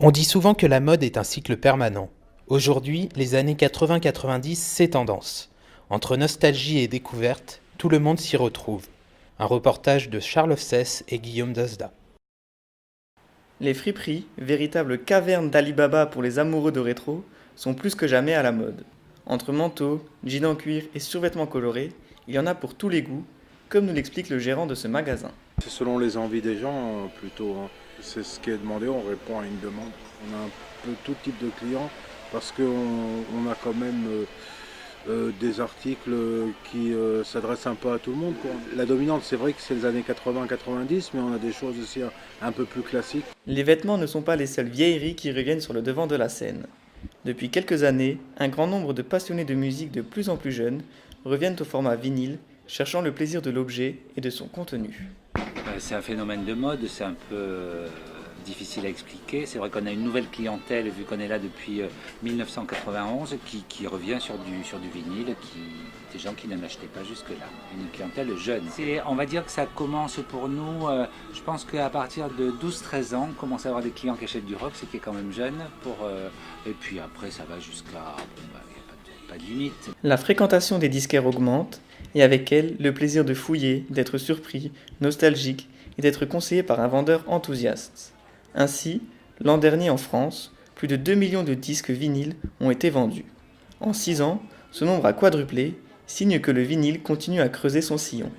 On dit souvent que la mode est un cycle permanent. Aujourd'hui, les années 80-90, c'est tendance. Entre nostalgie et découverte, tout le monde s'y retrouve. Un reportage de Charles Offsès et Guillaume Dazda. Les friperies, véritables cavernes d'Ali Baba pour les amoureux de rétro, sont plus que jamais à la mode. Entre manteaux, jeans en cuir et survêtements colorés, il y en a pour tous les goûts, comme nous l'explique le gérant de ce magasin. C'est selon les envies des gens plutôt, hein. C'est ce qui est demandé, on répond à une demande. On a un peu tout type de clients parce qu'on a quand même des articles qui s'adressent un peu à tout le monde, quoi. La dominante, c'est vrai que c'est les années 80-90, mais on a des choses aussi un peu plus classiques. Les vêtements ne sont pas les seules vieilleries qui reviennent sur le devant de la scène. Depuis quelques années, un grand nombre de passionnés de musique de plus en plus jeunes reviennent au format vinyle, cherchant le plaisir de l'objet et de son contenu. C'est un phénomène de mode, c'est un peu difficile à expliquer. C'est vrai qu'on a une nouvelle clientèle, vu qu'on est là depuis 1991, qui revient sur du vinyle, des gens qui n'en achetaient pas jusque-là. Une clientèle jeune. On va dire que ça commence pour nous, je pense qu'à partir de 12-13 ans, on commence à avoir des clients qui achètent du rock, ce qui est quand même jeune. Et puis après, ça va jusqu'à... Bon, bah, il n'y a pas de limite. La fréquentation des disquaires augmente, et avec elle, le plaisir de fouiller, d'être surpris, nostalgique, et d'être conseillé par un vendeur enthousiaste. Ainsi, l'an dernier en France, plus de 2 millions de disques vinyles ont été vendus. En 6 ans, ce nombre a quadruplé, signe que le vinyle continue à creuser son sillon.